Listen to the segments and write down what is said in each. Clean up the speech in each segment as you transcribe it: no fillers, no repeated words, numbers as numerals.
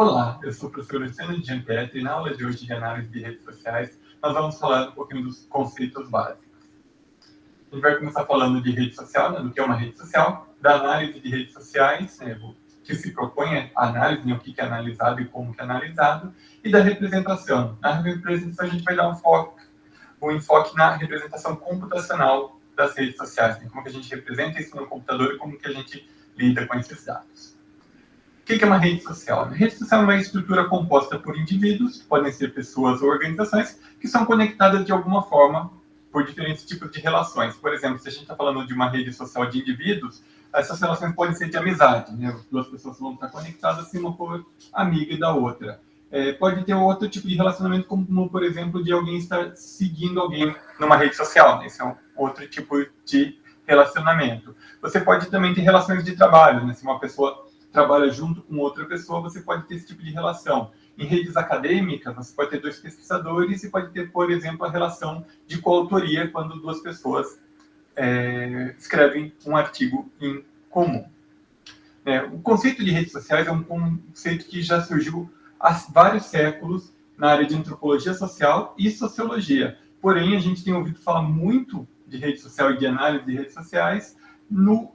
Olá, eu sou o professor Luciano Gianpietri e na aula de hoje de análise de redes sociais nós vamos falar um pouquinho dos conceitos básicos. A gente vai começar falando de rede social, né, do que é uma rede social, da análise de redes sociais, né, o que se propõe a análise, né, o que é analisado e como que é analisado, e da representação. Na representação a gente vai dar um enfoque na representação computacional das redes sociais, né, como que a gente representa isso no computador e como que a gente lida com esses dados. O que é uma rede social? A rede social é uma estrutura composta por indivíduos, podem ser pessoas ou organizações, que são conectadas de alguma forma por diferentes tipos de relações. Por exemplo, se a gente está falando de uma rede social de indivíduos, essas relações podem ser de amizade, né? Duas pessoas vão estar conectadas se uma for amiga da outra. Pode ter outro tipo de relacionamento, como, por exemplo, de alguém estar seguindo alguém numa rede social, né? Esse é um outro tipo de relacionamento. Você pode também ter relações de trabalho, né? Se uma pessoa trabalha junto com outra pessoa, você pode ter esse tipo de relação. Em redes acadêmicas, você pode ter dois pesquisadores e pode ter, por exemplo, a relação de coautoria, quando duas pessoas escrevem um artigo em comum. O conceito de redes sociais é um conceito que já surgiu há vários séculos na área de antropologia social e sociologia. Porém, a gente tem ouvido falar muito de rede social e de análise de redes sociais nos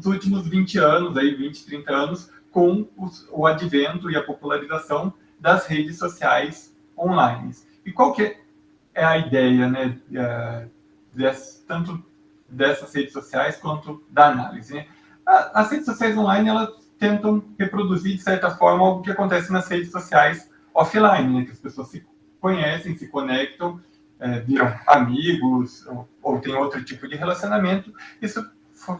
últimos 20 anos, 20, 30 anos, com o advento e a popularização das redes sociais online. E qual que é a ideia, né, tanto dessas redes sociais quanto da análise, né? As redes sociais online, elas tentam reproduzir, de certa forma, o que acontece nas redes sociais offline, né? Que as pessoas se conhecem, se conectam, viram amigos, ou tem outro tipo de relacionamento. Isso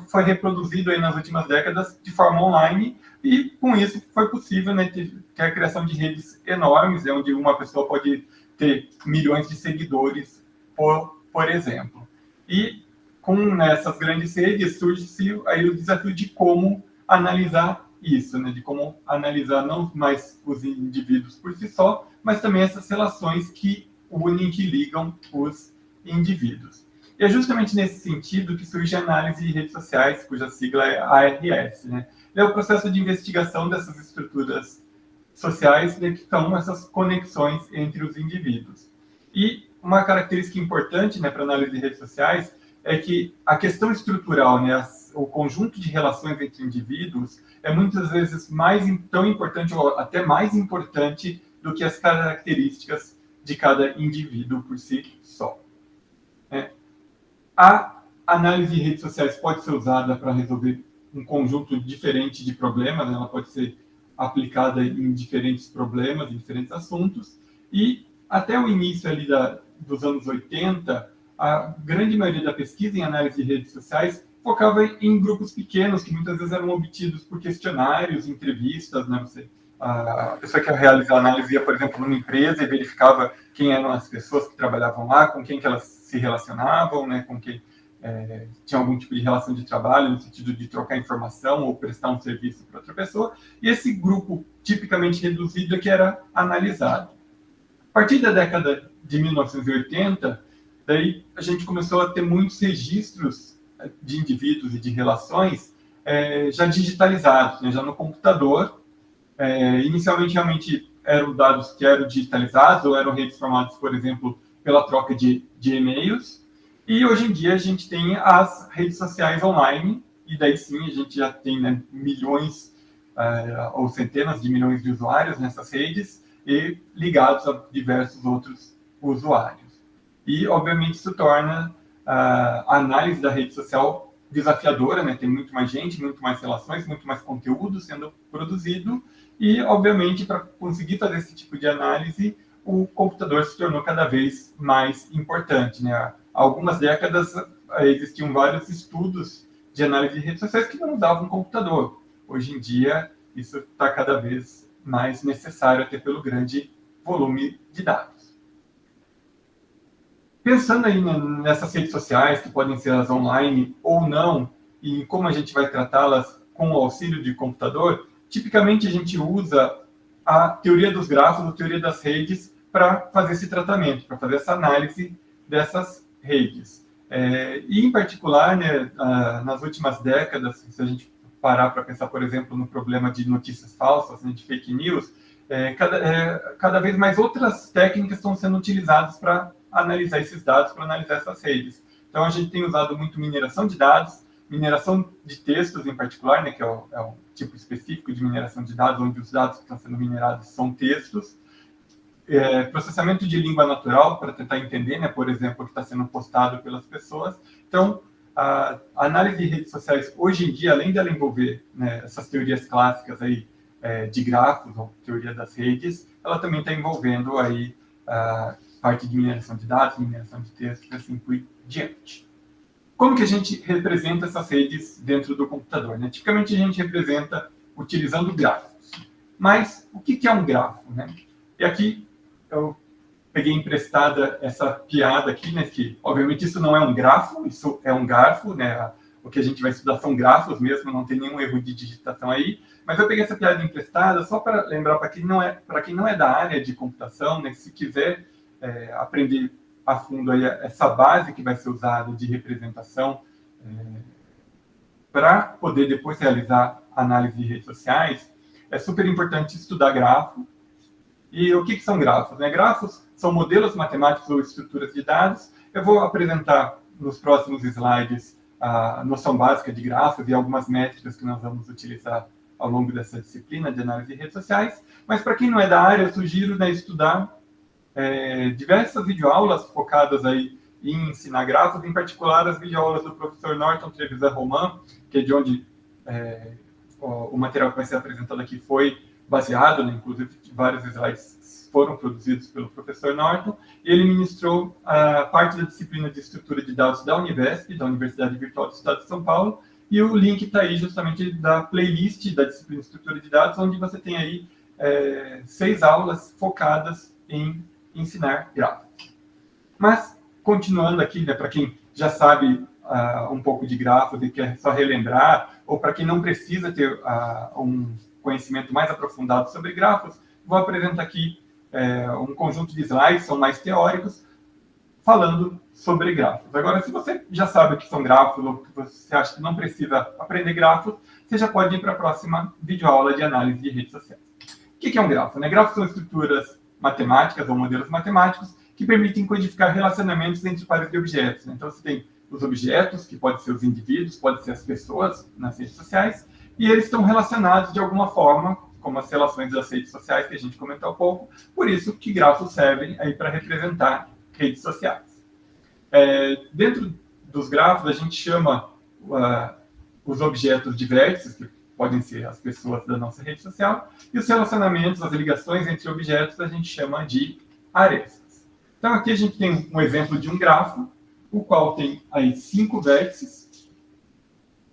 foi reproduzido aí nas últimas décadas de forma online, e com isso foi possível, né, ter a criação de redes enormes, onde uma pessoa pode ter milhões de seguidores, por exemplo. E com essas grandes redes surge aí o desafio de como analisar isso, né, de como analisar não mais os indivíduos por si só, mas também essas relações que unem, que ligam os indivíduos. E é justamente nesse sentido que surge a análise de redes sociais, cuja sigla é ARS, né? É o processo de investigação dessas estruturas sociais, né, que são essas conexões entre os indivíduos. E uma característica importante, né, para análise de redes sociais é que a questão estrutural, né, o conjunto de relações entre indivíduos, é muitas vezes tão importante ou até mais importante do que as características de cada indivíduo por si só. A análise de redes sociais pode ser usada para resolver um conjunto diferente de problemas, ela pode ser aplicada em diferentes problemas, em diferentes assuntos, e até o início ali dos anos 80, a grande maioria da pesquisa em análise de redes sociais focava em grupos pequenos, que muitas vezes eram obtidos por questionários, entrevistas, né? A pessoa que ia realizar a análise ia, por exemplo, numa empresa e verificava quem eram as pessoas que trabalhavam lá, com quem que elas se relacionavam, né, com quem tinha algum tipo de relação de trabalho, no sentido de trocar informação ou prestar um serviço para outra pessoa, e esse grupo tipicamente reduzido é que era analisado. A partir da década de 1980, daí a gente começou a ter muitos registros de indivíduos e de relações já digitalizados, né, já no computador. Inicialmente, realmente, eram dados que eram digitalizados ou eram redes formadas, por exemplo, pela troca de e-mails. E hoje em dia a gente tem as redes sociais online, e daí sim a gente já tem, né, milhões ou centenas de milhões de usuários nessas redes e ligados a diversos outros usuários. E, obviamente, isso torna a análise da rede social desafiadora, né? Tem muito mais gente, muito mais relações, muito mais conteúdo sendo produzido, e, obviamente, para conseguir fazer esse tipo de análise, o computador se tornou cada vez mais importante, né? Há algumas décadas existiam vários estudos de análise de redes sociais que não usavam um computador. Hoje em dia, isso está cada vez mais necessário, até pelo grande volume de dados. Pensando aí, né, nessas redes sociais, que podem ser as online ou não, e como a gente vai tratá-las com o auxílio de computador, tipicamente a gente usa a teoria dos grafos, a teoria das redes, para fazer esse tratamento, para fazer essa análise dessas redes. E, em particular, né, nas últimas décadas, se a gente parar para pensar, por exemplo, no problema de notícias falsas, né, de fake news, cada vez mais outras técnicas estão sendo utilizadas para analisar esses dados, para analisar essas redes. Então, a gente tem usado muito mineração de dados, mineração de textos em particular, né, que é um tipo específico de mineração de dados, onde os dados que estão sendo minerados são textos, processamento de língua natural para tentar entender, né, por exemplo, o que está sendo postado pelas pessoas. Então, a análise de redes sociais, hoje em dia, além dela envolver, né, essas teorias clássicas aí, de grafos, ou teoria das redes, ela também está envolvendo aí a parte de mineração de dados, mineração de textos, assim por diante. Como que a gente representa essas redes dentro do computador, né? Tipicamente, a gente representa utilizando gráficos. Mas o que é um grafo, né? E aqui eu peguei emprestada essa piada aqui, né? Que, obviamente, isso não é um grafo, isso é um garfo, né? O que a gente vai estudar são grafos mesmo, não tem nenhum erro de digitação aí. Mas eu peguei essa piada emprestada só para lembrar para quem não é da área de computação, né? Se quiser aprender a fundo aí essa base que vai ser usada de representação para poder depois realizar análise de redes sociais, é super importante estudar grafo. E o que são grafos, né? Grafos são modelos matemáticos ou estruturas de dados. Eu vou apresentar nos próximos slides a noção básica de grafos e algumas métricas que nós vamos utilizar ao longo dessa disciplina de análise de redes sociais. Mas para quem não é da área, eu sugiro, né, estudar diversas videoaulas focadas aí em ensinar grafos, em particular as videoaulas do professor Norton Trevisan-Roman, que é de onde o material que vai ser apresentado aqui foi baseado, né, inclusive vários slides foram produzidos pelo professor Norton, e ele ministrou a parte da disciplina de estrutura de dados da Univesp, da Universidade Virtual do Estado de São Paulo, e o link está aí justamente da playlist da disciplina de estrutura de dados, onde você tem aí 6 aulas focadas em ensinar grafos. Mas, continuando aqui, né, para quem já sabe um pouco de grafos e quer só relembrar, ou para quem não precisa ter um conhecimento mais aprofundado sobre grafos, vou apresentar aqui um conjunto de slides, são mais teóricos, falando sobre grafos. Agora, se você já sabe o que são grafos, ou que você acha que não precisa aprender grafos, você já pode ir para a próxima videoaula de análise de redes sociais. O que é um grafo, né? Grafos são estruturas matemáticas ou modelos matemáticos que permitem codificar relacionamentos entre pares de objetos, né? Então, você tem os objetos, que podem ser os indivíduos, podem ser as pessoas nas redes sociais, e eles estão relacionados de alguma forma, como as relações das redes sociais, que a gente comentou há pouco, por isso que grafos servem aí para representar redes sociais. Dentro dos grafos, a gente chama os objetos de vértices, que podem ser as pessoas da nossa rede social, e os relacionamentos, as ligações entre objetos, a gente chama de arestas. Então, aqui a gente tem um exemplo de um grafo, o qual tem aí 5 vértices.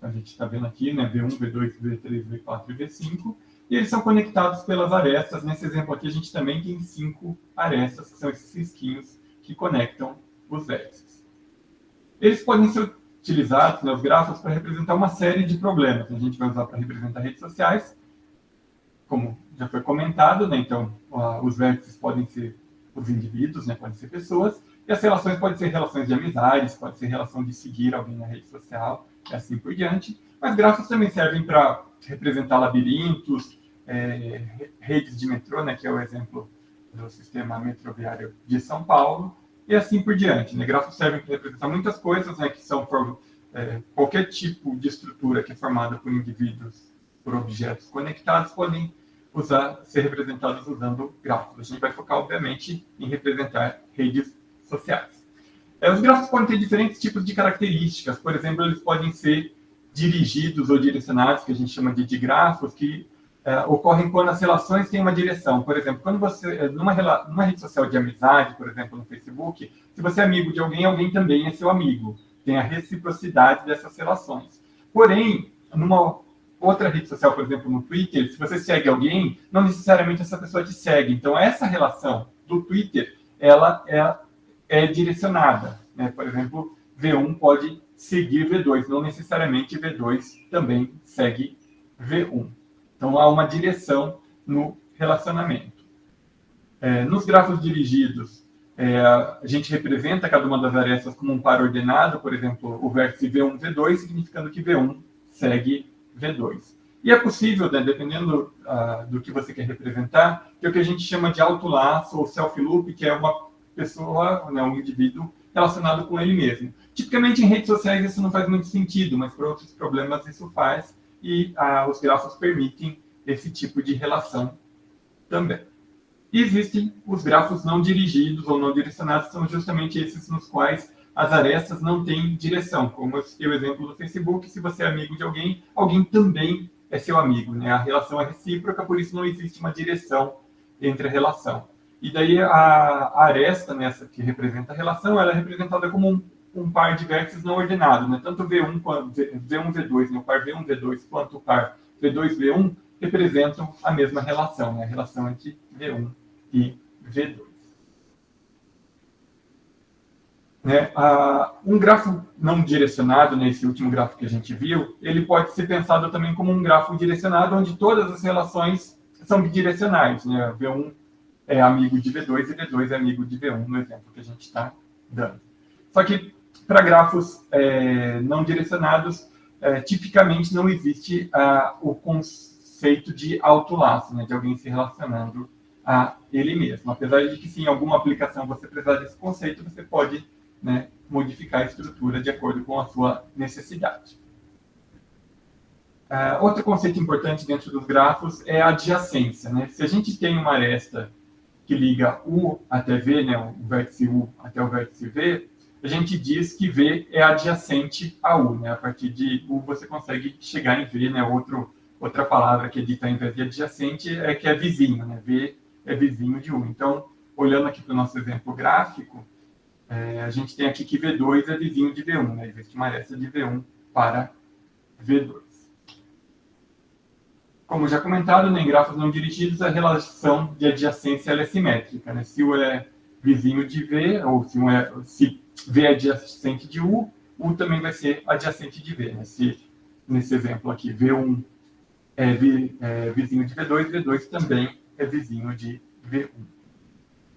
A gente está vendo aqui, né, V1, V2, V3, V4 e V5, e eles são conectados pelas arestas. Nesse exemplo aqui, a gente também tem 5 arestas, que são esses risquinhos que conectam os vértices. Eles podem ser utilizados, né, os grafos, para representar uma série de problemas. A gente vai usar para representar redes sociais, como já foi comentado, né? Então, os vértices podem ser os indivíduos, né, podem ser pessoas, e as relações podem ser relações de amizades, pode ser relação de seguir alguém na rede social, e assim por diante. Mas grafos também servem para representar labirintos, redes de metrô, né, que é o exemplo do sistema metroviário de São Paulo, e assim por diante, né? Grafos servem para representar muitas coisas, né, que são qualquer tipo de estrutura que é formada por indivíduos, por objetos conectados, podem ser representados usando grafos. A gente vai focar, obviamente, em representar redes sociais. Os grafos podem ter diferentes tipos de características. Por exemplo, eles podem ser dirigidos ou direcionados, que a gente chama de digrafos, que ocorrem quando as relações têm uma direção. Por exemplo, quando você, numa rede social de amizade, por exemplo, no Facebook, se você é amigo de alguém, alguém também é seu amigo. Tem a reciprocidade dessas relações. Porém, numa outra rede social, por exemplo, no Twitter, se você segue alguém, não necessariamente essa pessoa te segue. Então, essa relação do Twitter, ela é direcionada, né? Por exemplo, V1 pode seguir V2, não necessariamente V2 também segue V1. Então, há uma direção no relacionamento. Nos grafos dirigidos, a gente representa cada uma das arestas como um par ordenado, por exemplo, o vértice V1, V2, significando que V1 segue V2. E é possível, né, dependendo do que você quer representar, que é o que a gente chama de auto-laço ou self-loop, que é uma pessoa, né, um indivíduo relacionado com ele mesmo. Tipicamente em redes sociais isso não faz muito sentido, mas para outros problemas isso faz, e os grafos permitem esse tipo de relação também. E existem os grafos não dirigidos ou não direcionados, são justamente esses nos quais as arestas não têm direção. Como eu citei o exemplo do Facebook, se você é amigo de alguém, alguém também é seu amigo, né? A relação é recíproca, por isso não existe uma direção entre a relação. E daí a aresta, nessa que representa a relação, ela é representada como um par de vértices não ordenado, né? Tanto V1 quanto V1, V2, né? O par V1, V2 quanto o par V2, V1 representam a mesma relação, né? A relação entre V1 e V2. Né? Um grafo não direcionado, nesse último gráfico que a gente viu, ele pode ser pensado também como um grafo direcionado, onde todas as relações são bidirecionais. Né? V1 é amigo de V2 e V2 é amigo de V1, no exemplo que a gente está dando. Só que para grafos não direcionados, tipicamente não existe o conceito de autolaço, né? De alguém se relacionando a ele mesmo. Apesar de que, sim, em alguma aplicação você precisar desse conceito, você pode, né, modificar a estrutura de acordo com a sua necessidade. Outro conceito importante dentro dos grafos é a adjacência. Né? Se a gente tem uma aresta que liga U até V, né, o vértice U até o vértice V, a gente diz que V é adjacente a U. Né? A partir de U você consegue chegar em V. Né? Outra palavra que é dita em vez de adjacente é que é vizinho. Né? V é vizinho de U. Então, olhando aqui para o nosso exemplo gráfico, a gente tem aqui que V2 é vizinho de V1. Né? Existe uma aresta de V1 para V2. Como já comentado, né, em grafos não dirigidos, a relação de adjacência é simétrica. Né? Se U é vizinho de V, ou se V é adjacente de U, U também vai ser adjacente de V. Né? Se, nesse exemplo aqui, V1 é vizinho de V2, V2 também é vizinho de V1.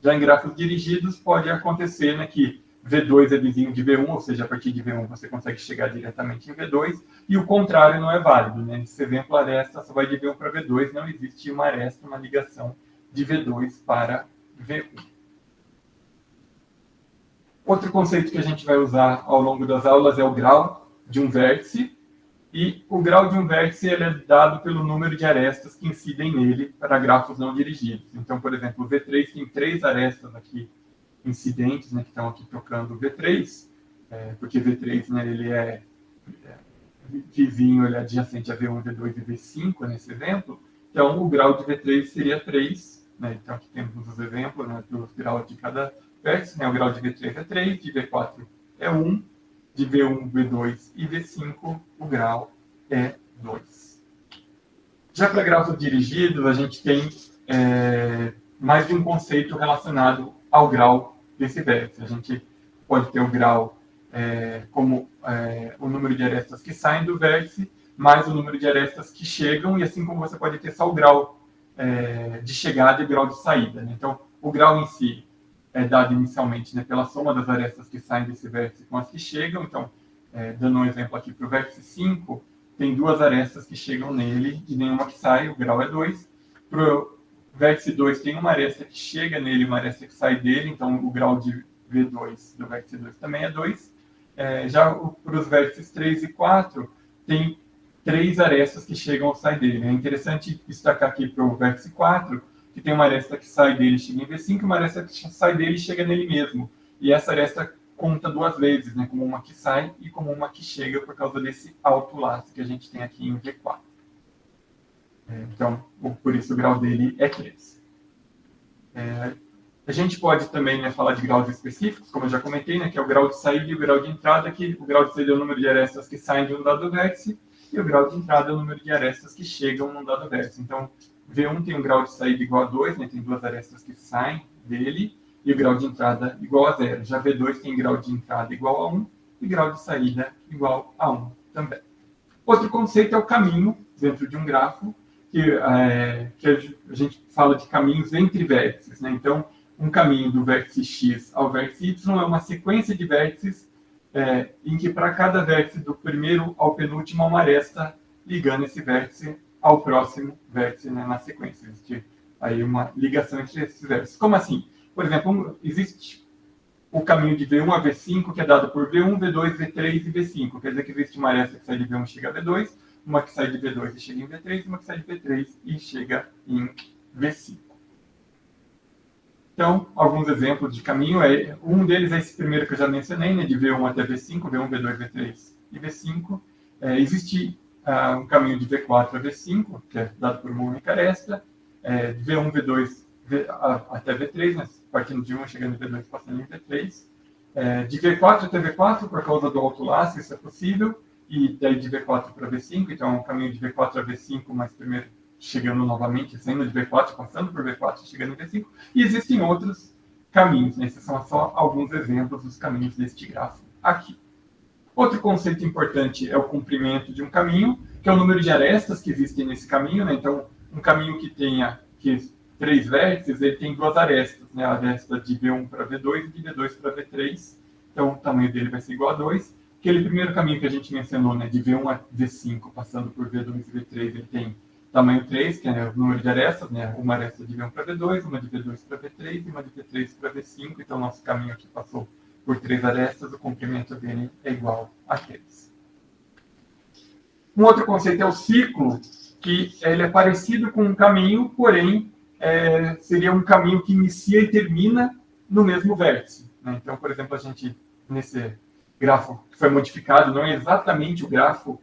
Já em grafos dirigidos, pode acontecer, né, que V2 é vizinho de V1, ou seja, a partir de V1 você consegue chegar diretamente em V2, e o contrário não é válido. Né? Nesse exemplo, a aresta só vai de V1 para V2, não existe uma aresta, uma ligação de V2 para V1. Outro conceito que a gente vai usar ao longo das aulas é o grau de um vértice, e o grau de um vértice ele é dado pelo número de arestas que incidem nele para grafos não dirigidos. Então, por exemplo, o V3 tem 3 arestas aqui incidentes, né, que estão aqui tocando o V3, porque V3, né, ele é vizinho, ele é adjacente a V1, V2 e V5 nesse exemplo. Então, o grau de V3 seria 3. Né? Então, aqui temos os exemplos, né, dos graus de cada vértice. Né? O grau de V3 é 3, de V4 é 1, de V1, V2 e V5, o grau é 2. Já para grafos dirigidos, a gente tem mais de um conceito relacionado ao grau desse vértice. A gente pode ter o grau como o número de arestas que saem do vértice, mais o número de arestas que chegam, e assim como você pode ter só o grau de chegada e o grau de saída. Né? Então, o grau em si é dado inicialmente, né, pela soma das arestas que saem desse vértice com as que chegam. Então, dando um exemplo aqui para o vértice 5, tem 2 arestas que chegam nele e nenhuma que sai, o grau é 2. Para o vértice 2 tem uma aresta que chega nele e uma aresta que sai dele, então o grau de V2 do vértice 2 também é 2. Já para os vértices 3 e 4, tem 3 arestas que chegam ou saem dele. É interessante destacar aqui para o vértice 4, que tem uma aresta que sai dele e chega em V5, e uma aresta que sai dele e chega nele mesmo. E essa aresta conta 2 vezes, né, como uma que sai e como uma que chega, por causa desse autolaço que a gente tem aqui em V4. Então, por isso o grau dele é 3. A gente pode também, né, falar de graus específicos, como eu já comentei, né, que é o grau de saída e o grau de entrada, que o grau de saída é o número de arestas que saem de um dado vértice, e o grau de entrada é o número de arestas que chegam num dado vértice. Então, V1 tem um grau de saída igual a 2, né, tem 2 arestas que saem dele, e o grau de entrada igual a 0. Já V2 tem grau de entrada igual a 1 e grau de saída igual a 1 também. Outro conceito é o caminho dentro de um grafo, que a gente fala de caminhos entre vértices. Né? Então, um caminho do vértice X ao vértice Y é uma sequência de vértices em que para cada vértice do primeiro ao penúltimo há uma aresta ligando esse vértice ao próximo vértice, né, na sequência. Existe aí uma ligação entre esses vértices. Como assim? Por exemplo, existe o caminho de V1 a V5, que é dado por V1, V2, V3 e V5. Quer dizer que existe uma aresta que sai de V1 e chega a V2, uma que sai de V2 e chega em V3, uma que sai de V3 e chega em V5. Então, alguns exemplos de caminho. Um deles é esse primeiro que eu já mencionei, né, de V1 até V5, V1, V2, V3 e V5. Existe um caminho de V4 a V5, que é dado por uma única aresta, de V1, V2 até V3, né, partindo de 1 chegando em V2, passando em V3. De V4 até V4, por causa do autolaço, isso é possível, e daí de V4 para V5, então é um caminho de V4 a V5, mas primeiro chegando novamente, saindo de V4, passando por V4 e chegando em V5, e existem outros caminhos, né? Esses são só alguns exemplos dos caminhos deste grafo aqui. Outro conceito importante é o comprimento de um caminho, que é o número de arestas que existem nesse caminho, né? Então, um caminho que tenha 3 vértices, ele tem 2 arestas, né? A aresta de V1 para V2 e de V2 para V3, então o tamanho dele vai ser igual a 2. Aquele primeiro caminho que a gente mencionou, né? De V1 a V5, passando por V2 e V3, ele tem tamanho 3, que é o número de arestas, né? Uma aresta de V1 para V2, uma de V2 para V3 e uma de V3 para V5. Então, nosso caminho aqui passou por 3 arestas, o comprimento dele é igual a 3. Um outro conceito é o ciclo, que ele é parecido com um caminho, porém, seria um caminho que inicia e termina no mesmo vértice, né? Então, por exemplo, a gente, nesse grafo que foi modificado, não é exatamente o grafo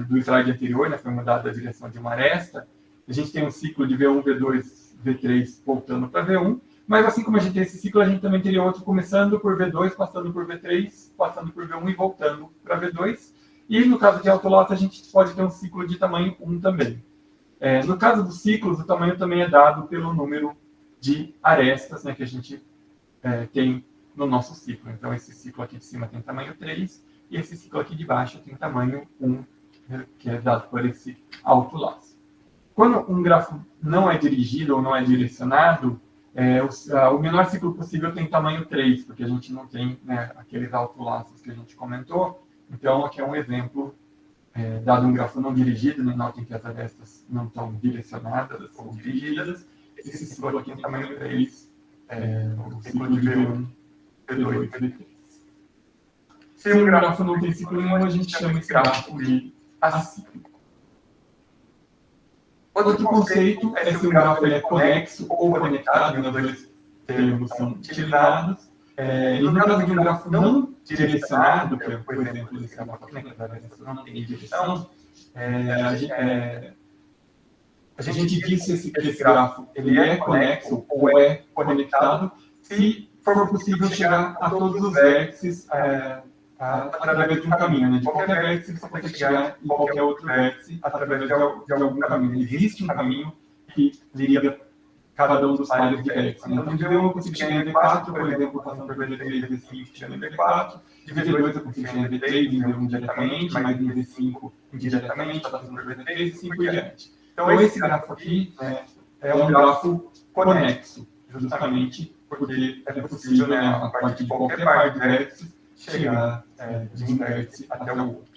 do slide anterior, né, foi mudada a direção de uma aresta. A gente tem um ciclo de V1, V2, V3 voltando para V1, mas assim como a gente tem esse ciclo, a gente também teria outro começando por V2, passando por V3, passando por V1 e voltando para V2. E no caso de autolaço, a gente pode ter um ciclo de tamanho 1 também. No caso dos ciclos, o tamanho também é dado pelo número de arestas, né, que a gente tem no nosso ciclo. Então, esse ciclo aqui de cima tem tamanho 3, e esse ciclo aqui de baixo tem tamanho 1, que é dado por esse autolaço. Quando um grafo não é dirigido ou não é direcionado, o menor ciclo possível tem tamanho 3, porque a gente não tem, né, aqueles autolaços que a gente comentou. Então, aqui é um exemplo, dado um grafo não dirigido, né, notem que as arestas não estão direcionadas ou dirigidas. Esse ciclo aqui tem tamanho 3, o ciclo de V1, V2 e V3. Se um grafo não tem ciclo nenhum, a gente chama esse grafo de acíclico. Outro conceito é se um grafo é conexo ou conectado, né, os dois termos são utilizados. E no caso de um grafo não direcionado, que é, por exemplo, esse grafo aqui, né, que as arestas não tem direção, a gente disse que esse grafo ele é conexo ou é conectado se for possível chegar a todos os vértices através de um caminho, né? De qualquer vértice você consegue chegar em qualquer outro vértice através de algum caminho. Existe um caminho que liga cada um dos pares de vértices, né? Então, de V1 eu consigo chegar em V4, por exemplo, passando por V3, V5, chegando em V4. De V2 eu consigo chegar em V3, em V1 diretamente, mas em V5 indiretamente, passando por V3 e 5 por diante. Então, esse grafo aqui é um grafo conexo, justamente porque é possível, né, a partir de qualquer par de vértices, chegar de um vértice até o outro.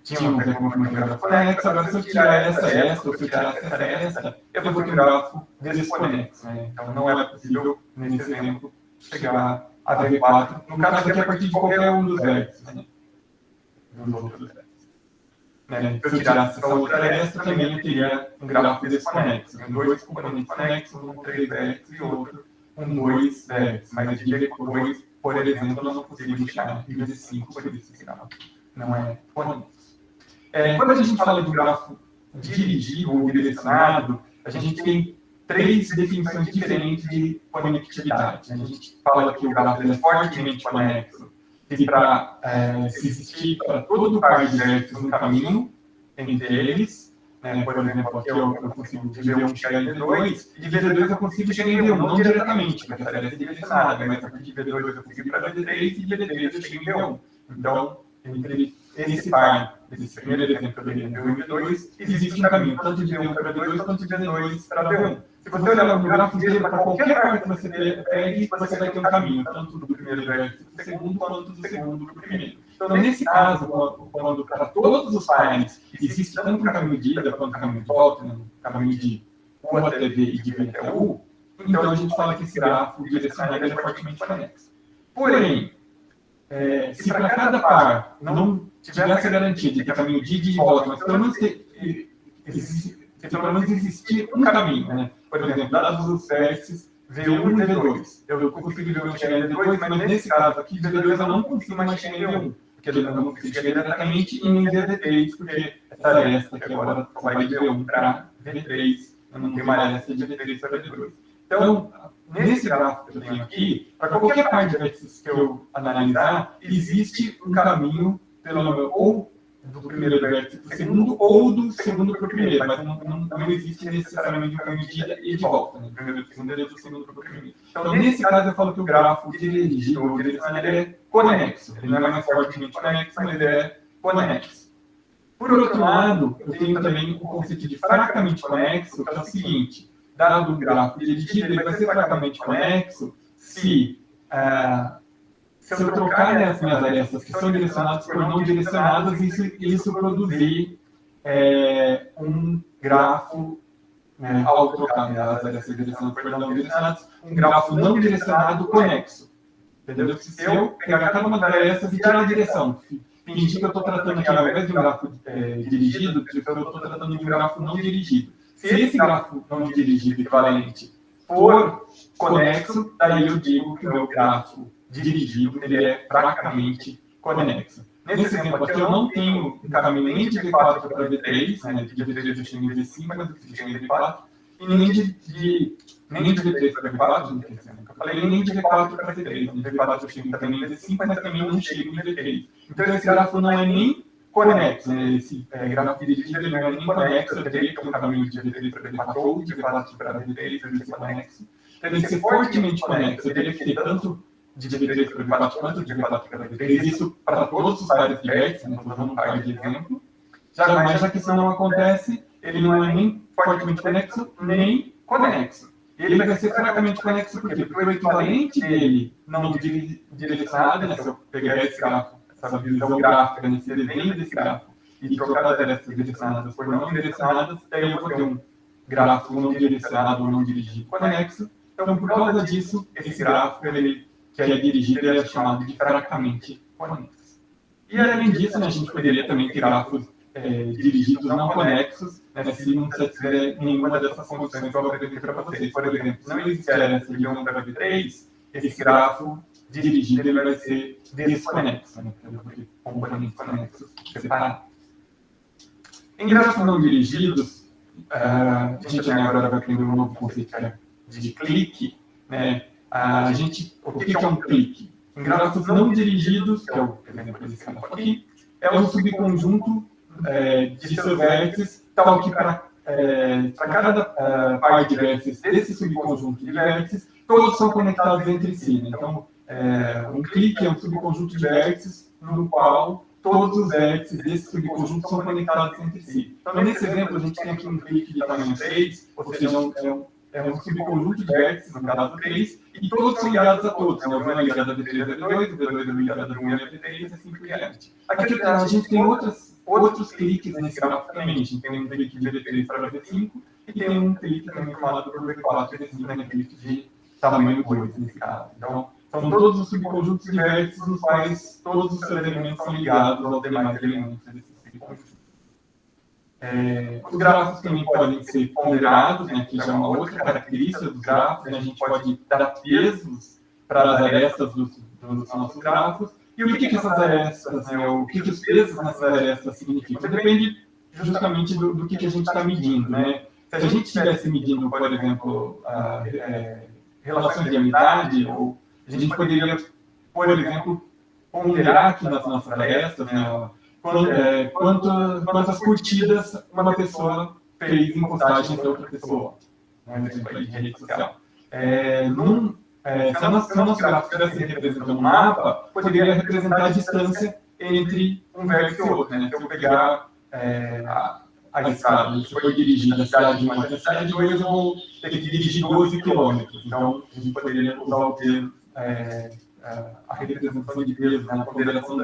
Tinha um exemplo de um grafo conexo, agora se eu tirar essa aresta, ou se eu tirar essa aresta, eu vou ter um grafo desconexo, né? Então não é possível, nesse exemplo, chegar a V4, no caso aqui a partir de qualquer um dos vértices, né? Dos outros vértices. Se eu tirasse essa outra aresta, também eu teria um grafo desconexo, com 2 componentes conexos, um com 3 vértices e outro com 2 vértices, mas de V2, por exemplo, eu não consigo chegar em V5, por isso esse grafo não é conexo. Quando a gente fala de um grafo dirigido ou direcionado, a gente tem 3 definições diferentes de conectividade. A gente fala que o grafo é fortemente conexo se existir para todo o par de vértices no caminho entre eles. Por exemplo, aqui eu consigo de V1 chegar em V2, e de V2 eu consigo chegar em V1, não diretamente, porque essa aresta é direcionada, mas a partir de V2 eu consigo ir para V3, e de V3 eu chego em V1. Então, entre esse par, esse primeiro exemplo de V1 e V2, existe um caminho, tanto de V1 para V2, quanto de V2 para V1. Se você olhar no gráfico dele, para qualquer par que você pegue, você vai ter um caminho, tanto do primeiro vértice para o segundo, quanto do segundo para o primeiro. Então, nesse caso, quando para todos os pares existe tanto um caminho de ida quanto um caminho de volta, né, um caminho de U até V e de V até U, então a gente fala que esse grafo direcional é fortemente conexo. Porém, se para cada par não tivesse a garantia de ter caminho de ida e de volta, mas pelo menos pelo menos existir um caminho, né? Por exemplo, dados os vértices V1 e V2. Eu consigo chegar em V2, mas nesse caso aqui, de V2 eu não consigo mais chegar em V1, porque eu não consigo chegar diretamente em V3, porque essa aresta aqui agora vai de V1 para V3, eu não tenho mais aresta de V3 para V2. Então, nesse gráfico que eu tenho aqui, para qualquer par de vértices que eu analisar, existe um caminho, ou do primeiro vértice para o segundo, ou do segundo para o primeiro, mas não existe necessariamente um caminho de ida e de volta, né? Do primeiro para o segundo e do segundo para o primeiro. Então, nesse caso, eu falo que o grafo dirigido ou direcional é conexo. Ele não é mais fortemente conexo, mas ele é conexo. Por outro lado, eu tenho também o conceito de fracamente conexo, que é o seguinte: dado um grafo dirigido, ele vai ser fracamente conexo se eu trocar as minhas arestas que são direcionadas por não direcionadas, isso produzir um grafo, ao trocar as arestas direcionadas por não direcionadas, um grafo não direcionado conexo. Entendeu? Se eu pegar cada uma das arestas e tirar a direção, fingir que eu estou tratando aqui, ao invés de um grafo dirigido, eu estou tratando de um grafo não dirigido. Se esse grafo não dirigido equivalente for conexo, daí eu digo que o meu grafo dirigido ele é fracamente conexo. Nesse exemplo aqui, eu não tenho um caminho nem de V4 para V3, né? De V3 eu chego em V5, mas eu chego em V4, e nem de V3 para V4, no que eu falei, nem de V4 para V3. De V4 eu chego também em V5, mas também não chego em V3. Então, esse grafo não é nem conexo, né? Esse grafo dirigido ele não é nem conexo, eu teria que ter um caminho de V3 para V4 ou de V4 para V3 para ele ser conexo. Teria que ser fortemente conexo, eu teria que ter tanto de V3 para V4 quanto de V4 para V3, isso para todos os pares de vértices, né? Estou dando um par de exemplo. Mas já que isso não acontece, ele não é nem fortemente conexo, nem conexo. Ele vai ser fracamente conexo, por quê? Porque o equivalente dele não direcionado, né? Se eu pegar esse grafo, essa visão gráfica, nesse desenho desse grafo, e trocar as arestas direcionadas por não direcionadas, daí eu vou ter um grafo não direcionado ou não dirigido conexo. Então, por causa disso, esse gráfico, ele que é dirigido, ele é chamado de fracamente conexo. E, além disso, né, a gente poderia também ter grafos dirigidos não conexos, né, se não satisfizer nenhuma dessas condições que eu apresentei para vocês. Por exemplo, se não existir essa de 1 para V3, esse grafo dirigido ele vai ser desconexo, né, porque componentes conexos separados. Em grafos não dirigidos, a gente agora vai aprender um novo conceito que é de clique, né? O que é um clique? Em grafos não dirigidos, que é o exemplo desse grafo aqui, é um subconjunto de seus vértices, tal que para cada par de vértices desse subconjunto de vértices, todos são conectados entre si. Né? Então, um clique é um subconjunto de vértices no qual todos os vértices desse subconjunto são conectados entre si. Então, nesse exemplo, a gente tem aqui um clique de tamanho 3, ou seja, é um subconjunto de vértices, no caso 3, e todos são ligados a todos. Né? O V1 é ligado a V3 a V2, o V2 é ligado a V1 a V3, e assim por diante. Aqui a gente tem outros cliques nesse gráfico também. A gente tem um clique de V3 para V5, e tem um clique também formado por V4 e V5, né? Clique de tamanho 2, nesse caso. Então, são todos os subconjuntos de vértices nos quais todos os seus elementos são ligados aos demais elementos desses subconjuntos. Os grafos também podem ser ponderados, né, que já é uma outra característica dos grafos, né, a gente pode dar pesos para as arestas dos nossos grafos. E o que essas arestas, né, o que os pesos nessas arestas significam? Depende justamente do que a gente está medindo. Né? Se a gente estivesse medindo, por exemplo, relações de amizade, ou a gente poderia, por exemplo, ponderar aqui nas nossas arestas, né, quantas curtidas uma pessoa fez em postagens de outra pessoa. Um exemplo aí de rede social. Se o nosso gráfico estivesse representando um mapa, poderia representar a distância entre um vértice e outro. Né? Se eu pegar a estrada, se eu for dirigir da cidade 1 até a cidade 2, eu vou ter que dirigir 12 quilômetros. Então, a gente poderia usar o peso, a representação de peso, né? A ponderação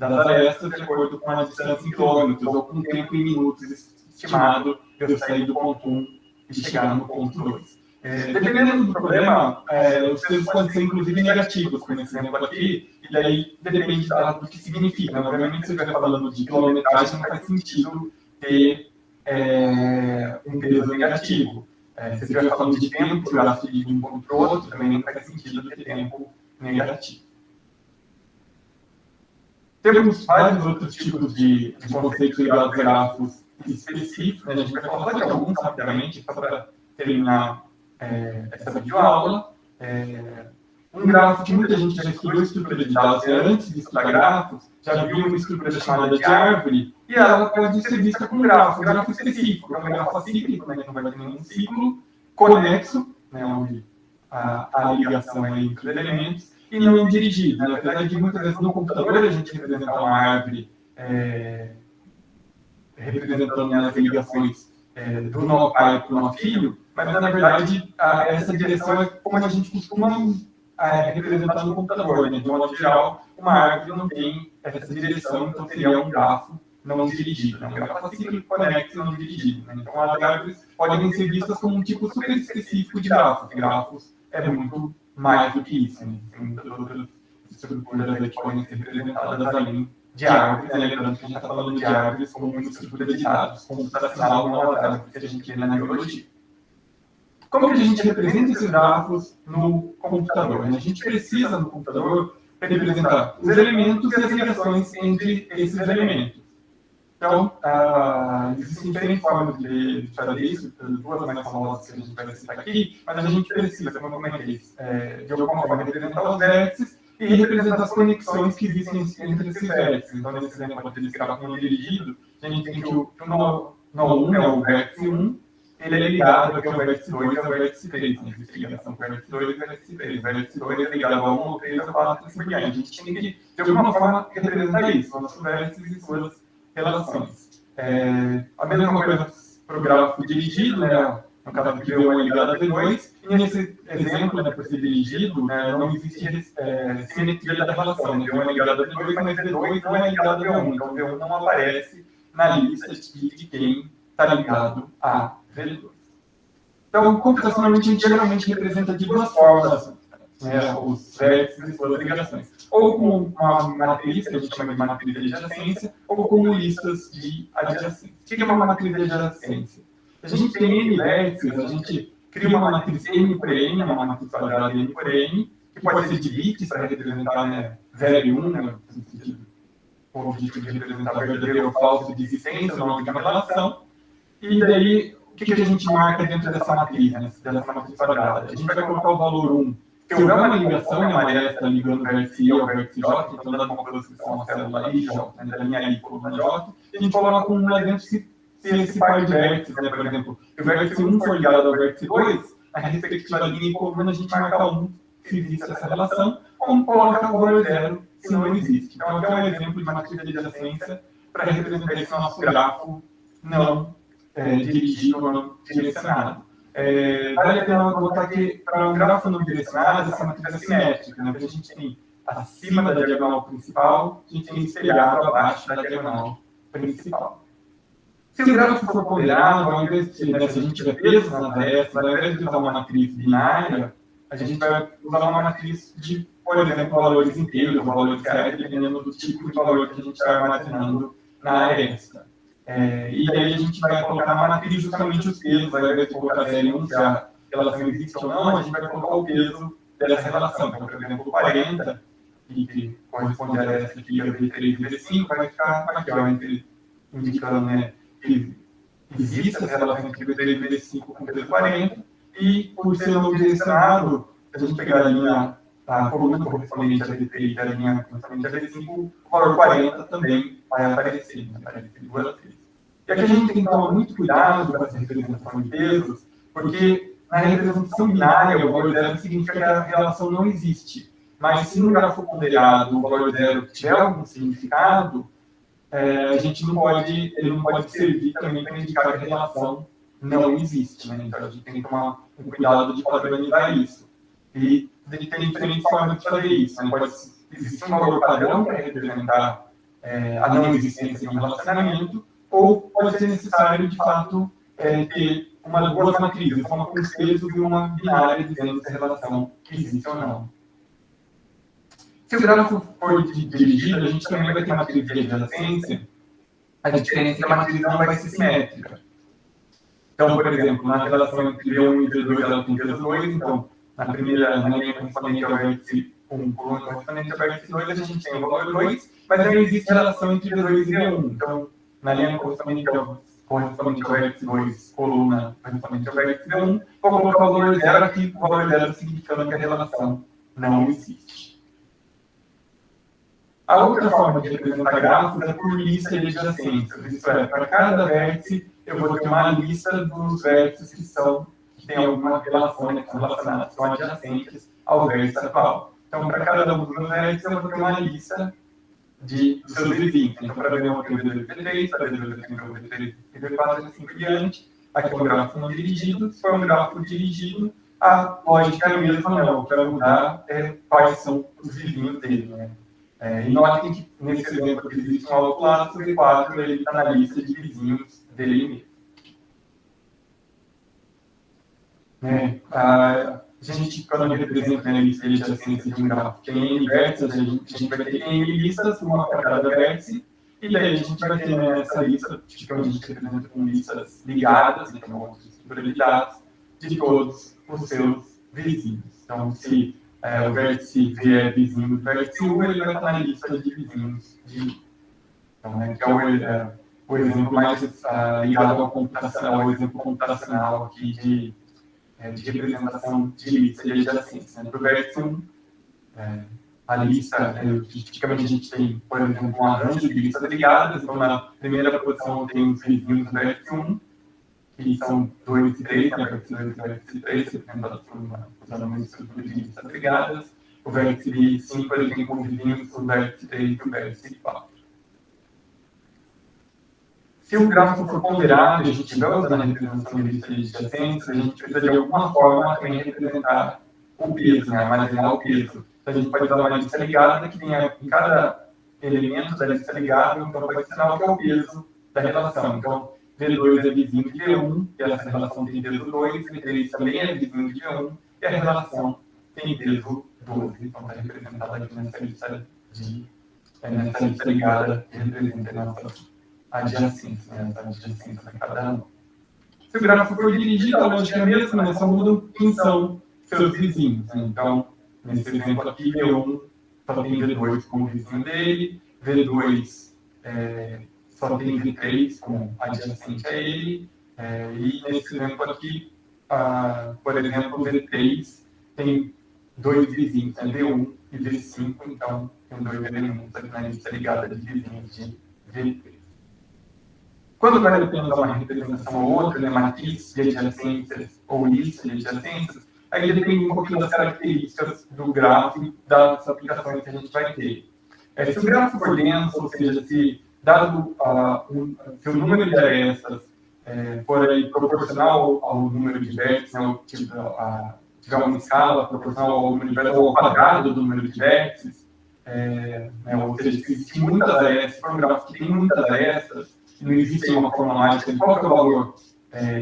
das arestas de acordo com a distância em quilômetros ou com o tempo em minutos estimado de eu sair do ponto 1 e chegar no ponto 2. Dependendo do problema, os pesos podem ser inclusive negativos, como nesse exemplo aqui, e daí depende do que significa. Obviamente, se eu estiver falando de quilometragem, não faz sentido ter um peso negativo. Se eu estiver falando de tempo, se eu gasto de um ponto para o outro, também não faz sentido ter tempo negativo. Temos vários outros tipos de conceitos ligados a grafos específicos, né? A gente vai falar de alguns rapidamente, só para terminar essa videoaula. Um grafo que muita gente já estudou estrutura de dados antes de estudar grafos, já viu uma estrutura chamada de árvore, e ela pode ser vista como um grafo específico, é um grafo acíclico, né, que não vai ter nenhum ciclo, conexo, né, onde a ligação é entre os elementos, e não dirigido. Né? Apesar de muitas vezes no computador a gente representar uma árvore representando nas ligações do nó pai para o nó filho, mas na verdade essa direção é como a gente costuma representar no computador. Né? De um modo geral, uma árvore não tem essa direção, então seria um grafo não dirigido. Né? Um grafo acíclico, conexo não dirigido. Né? Então as árvores podem ser vistas como um tipo super específico de grafos. Grafos é muito mais do que isso. Né? Tem muitas outras estruturas que podem ser representadas além de árvores, né? Lembrando que a gente está falando de árvores como uma estrutura de dados computacional, não as árvores que a gente vê na biologia. Como que a gente representa esses grafos no computador? A gente precisa, no computador, representar os elementos e as ligações entre esses elementos. Então, existem diferentes formas de fazer isso, duas mais famosas que a gente vai citar aqui, mas a gente precisa, como é que é isso? De alguma forma, representar os vértices e representar as conexões que existem entre esses vértices. Então, nesse exemplo aqui desse grafo não dirigido, a gente tem que o nó 1 é o vértice 1, ele é ligado aqui ao vértice 2 e ao vértice 3. Né? Existe ligação com o vértice 2 e o vértice 3. O vértice 2 é ligado ao 1, ao 3, ao 4 e assim por diante. A gente tem que, de alguma forma, representar isso, nossos vértices e suas relações. A mesma coisa para o grafo dirigido, né? No caso aqui, V1 é ligado a V2, e nesse exemplo, né, por ser dirigido, né, não existe simetria da relação. Né? V1 é ligado a V2, mas V2 não é ligado a V1. Então, V1 não aparece na lista de quem está ligado a V2. Então, computacionalmente, a gente geralmente representa de duas formas, né, os vértices e suas ligações. Ou como uma matriz, que a gente chama de matriz de adjacência, ou como listas de adjacência. O que é uma matriz de adjacência? A gente tem N vértices, a gente cria uma matriz M por N, uma matriz quadrada N por N, que pode ser de bits para representar, né, 0 e 1, né, com o objetivo de representar verdadeiro ou falso de existência ou não de uma relação. E daí, o que a gente marca dentro dessa matriz, né, dessa matriz quadrada? A gente vai colocar o valor 1. Se houver uma ligação, né, uma aresta ligando o vértice I ao vértice J, então dando uma construção a célula I, J, né, da linha I, coluna J, a gente coloca um lá dentro se esse par de vértices, né, por exemplo, se o vértice 1 for ligado ao vértice 2, a respectiva linha e coluna a gente marca 1 se existe essa relação, ou coloca o valor 0 se não existe. Então, aqui é um exemplo de matriz de adjacência para representar esse nosso grafo não dirigido ou não direcionado. Vale a pena notar que para um grafo não direcionado, essa matriz é simétrica, né? A gente tem acima da diagonal principal, a gente tem espelhado abaixo da diagonal principal. Se o gráfico for ponderado, ao invés de, né, se a gente tiver pesos nas arestas, ao invés de usar uma matriz binária, a gente vai usar uma matriz de, por exemplo, valores inteiros ou valores reais, dependendo do tipo de valor que a gente está armazenando na aresta. E daí a gente vai colocar na matriz justamente os pesos, ao invés de colocar 0 e 1, se a relação existe ou não, a gente vai colocar o peso dessa relação. Então, por exemplo, 40, que corresponde a essa aqui, a V3 e V5, vai ficar aqui, ó, indicando, né, que existe essa relação entre V3 e V5 com peso 40, e por ser não direcionado, se a gente pegar a linha, a coluna correspondente a V3 e a linha correspondente a V5, o valor 40 também vai aparecer, né? Aparece igual a 3. E aqui a gente tem que tomar muito cuidado com essa representação de pesos, porque na representação binária, o valor 0 significa que a relação não existe. Mas se no grafo ponderado o valor 0 tiver algum significado, ele não pode servir também para indicar que a relação não existe. Né? Então a gente tem que tomar um cuidado de padronizar isso. E tem diferentes formas de fazer isso. Né? Existe um valor padrão para representar a não existência de um relacionamento, ou pode ser necessário, de fato, ter duas matrizes, uma com os pesos e uma binária, dizendo se a relação existe ou não. Se o grafo for dirigido, a gente também vai ter matriz de adjacência. A diferença é que a matriz não vai ser simétrica. Então, por exemplo, na relação entre V1 e V2, ela tem peso 2, então, na linha correspondente ao vértice 1 por 1 correspondente ao vértice 2, a gente tem o valor 2, mas não existe relação entre V2 e V1. Então, na linha correspondente ao vértice 2, coluna correspondente ao vértice V1, vou colocar o valor 0 aqui, o valor 0 significando que a relação não existe. A outra forma de representar grafos é por lista de adjacências. Isso é, para cada vértice, eu vou ter uma lista dos vértices que têm alguma relação, né, que são relacionados, são adjacentes ao vértice atual. Então, para cada um dos vértices, eu vou ter uma lista dos seus vizinhos. Então, para V1 eu tenho V2, V3, para V2 eu tenho V3 e V4, e assim por diante. Aqui é um grafo não dirigido. Se for um grafo dirigido, a lógica é a mesma, não. O que vai mudar é quais são os vizinhos dele, né? E notem que, nesse exemplo que existe um alto lado, o V4 ele está na lista de vizinhos dele mesmo. A gente, quando representa a lista de adjacência de um grafo que tem N vértices, a gente vai ter N listas, uma para cada vértice, e daí a gente vai ter nessa lista, tipicamente a gente representa com listas ligadas, né, com outras probabilidades, de todos os seus vizinhos. Então, se o vértice V é vizinho do vértice U, ele vai estar na lista de vizinhos de U. Então, né, que é o exemplo mais ligado ao exemplo computacional aqui de representação de lista de adjacência. Para o vértice 1, a lista, tipicamente a gente tem, por exemplo, um arranjo de listas ligadas. Então, na primeira posição tem os vizinhos do vértice 1, que são 2 e 3, né? Vértice 2 e vértice 3, representados por uma estrutura de listas ligadas. O vértice 5 ele tem como vizinhos o vértice 3 e o vértice 4. Se o gráfico for ponderado, a gente vai usar na representação de lista de adjacências, a gente precisa de alguma forma também representar o peso, né? Armazenar o peso. Então, a gente pode usar uma lista ligada que tenha em cada elemento da lista ligada, então pode ensinar o que é o peso da relação. Então, V2 é vizinho de V1, e essa relação tem peso 2, V3 também é vizinho de V1, e a relação tem peso 12. Então, está representada aqui nessa lista ligada que representa a nossa adjacência, né? Essa adjacência a cada um. Se o gráfico for dirigido, a lógica é a mesma, né? Só muda quem são seus vizinhos. Né? Então, nesse exemplo aqui, V1 só tem V2 como vizinho dele, V2 só tem V3 como adjacente a ele, e nesse exemplo aqui, por exemplo, V3 tem dois vizinhos, né? V1 e V5, então tem dois elementos aqui na lista ligada de vizinhos de V3. Quando vale a pena usar uma representação ou outra, né, matriz de adjacências ou lista de adjacências, aí depende um pouquinho das características do gráfico e das aplicações que a gente vai ter. Se o gráfico for denso, ou seja, se dado se o número de arestas for aí proporcional ao número de vértices, né, tiver uma escala proporcional ao número de vértices, ou ao quadrado do número de vértices, né, ou seja, se existem muitas arestas, for um gráfico que tem muitas arestas, não existe uma forma mágica de qual é o valor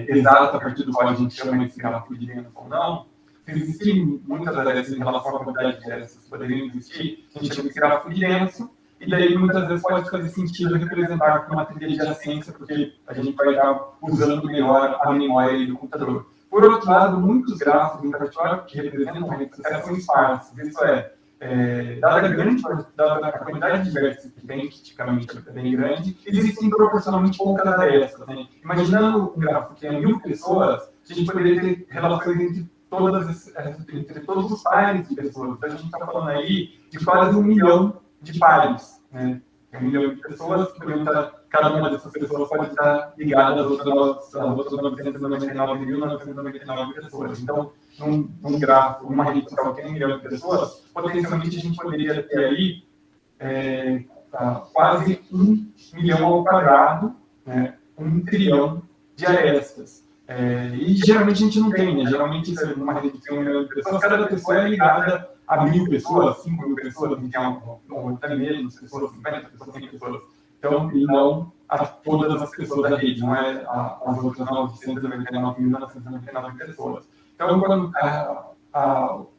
exato a partir do qual a gente chama esse gráfico de denso ou não. Se existem muitas arestas em relação à quantidade de arestas que poderiam existir, a gente chama esse gráfico de denso, e daí muitas vezes pode fazer sentido representar com uma trilha de adjacência, porque a gente vai estar usando melhor a memória do computador. Por outro lado, muitos gráficos, em particular, que representam redes sociais, são esparsos. Isso dada a quantidade de vértices que tem, que tipicamente é bem grande, existem proporcionalmente poucas arestas. Né? Imaginando um gráfico que é 1000 pessoas, a gente poderia ter relações entre todos os pares de pessoas. Então, a gente está falando aí de quase 1 milhão de pares. Né? 1 milhão de pessoas, que poderiam estar, cada uma dessas pessoas pode estar ligada às outras 999.999 pessoas. Então, num gráfico, numa rede social que tem 1 milhão de pessoas, potencialmente a gente poderia ter aí quase 1 milhão ao quadrado, né? 1 trilhão de arestas. E geralmente a gente não tem, né? Geralmente, numa rede que tem 1 milhão de pessoas, cada pessoa é ligada a 1.000 pessoas, 5.000 pessoas, então, ou até menos pessoas, 50 pessoas, 100 pessoas. Então, e não a todas as pessoas da rede, não é as outras 999.999 pessoas. Então, quando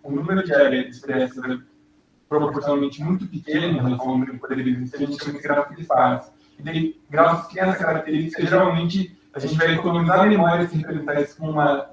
o número de AREDs expressos é proporcionalmente muito pequeno em relação ao número de poderes existentes, a gente chama de gráfico de espaço. E daí, gráficos que têm essa característica, geralmente, a gente vai economizar memória se representar isso com uma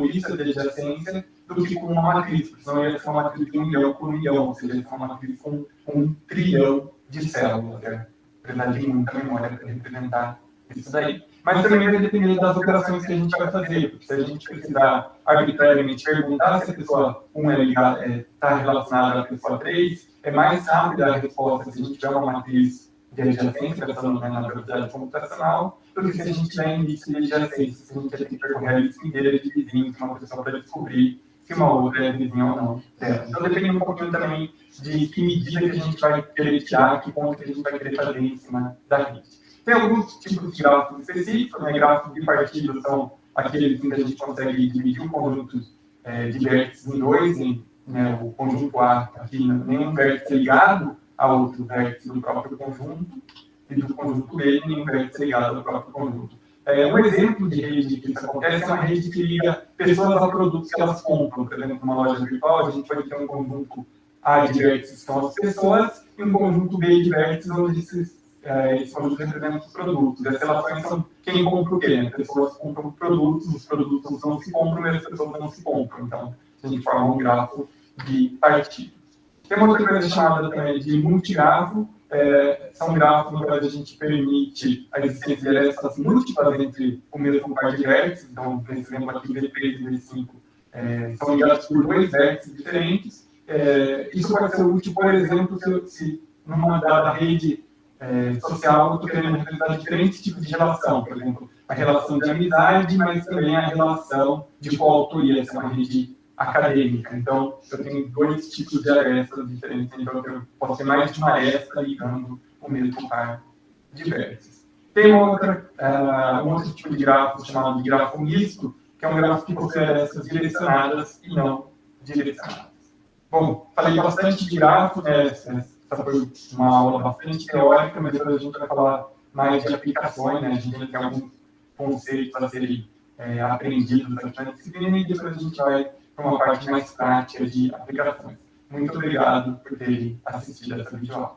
lista de adjacência do que com uma matriz, porque senão ia ser uma matriz de 1 milhão por 1 milhão, ou seja, ia ser uma matriz com 1 trilhão de células, né? Precisar de muita memória para representar isso daí. Mas também vai depender das operações que a gente vai fazer, porque se a gente precisar arbitrariamente perguntar se a pessoa 1 está relacionada à pessoa 3, é mais rápida a resposta se a gente tiver uma matriz de adjacência, pensando na velocidade computacional, do que se a gente tiver índice de adjacência, se a gente vai ter que percorrer a lista inteira de vizinhos, uma pessoa para descobrir se uma outra é vizinha ou não. Então, depende um pouquinho também de que medida que a gente vai querer tirar, que ponto que a gente vai querer fazer em cima da rede. Tem alguns tipos de gráficos específicos, né? Gráficos bipartidos são aqueles em que a gente consegue dividir um conjunto de vértices em dois, né? O conjunto A, aqui, nenhum vértice é ligado a outro vértice do próprio conjunto, e do conjunto B, nenhum vértice é ligado ao próprio conjunto. Um exemplo de rede que isso acontece é uma rede que liga pessoas a produtos que elas compram. Por exemplo, numa loja virtual, a gente pode ter um conjunto A de vértices que são as pessoas e um conjunto B de vértices onde esses conjuntos representam os produtos. As relações são quem compra o quê? As pessoas compram produtos, os produtos não se compram e as pessoas não se compram. Então, a gente forma um grafo de partido. Tem uma outra coisa chamada também de multigrafo. São grafos no qual a gente permite a existência de arestas múltiplas entre o mesmo par de vértices. Então, nesse exemplo aqui, V3 e V5 são ligados por dois vértices diferentes. Isso pode ser útil, por exemplo, se numa dada rede social eu estou querendo representar diferentes tipos de relação. Por exemplo, a relação de amizade, mas também a relação de coautoria, essa é uma rede acadêmica. Então, eu tenho dois tipos de arestas diferentes, então eu posso ter mais de uma aresta ligando o mesmo par de vértices. Tem um outro tipo de grafo chamado de grafo misto, que é um grafo que possui arestas direcionadas e não direcionadas. Bom, falei bastante de grafo, né? Essa foi uma aula bastante teórica, mas depois a gente vai falar mais de aplicações, né? A gente tem alguns conceitos a serem aprendidos durante a disciplina e depois a gente vai para uma parte mais prática de aplicações. Muito obrigado por terem assistido essa videoaula.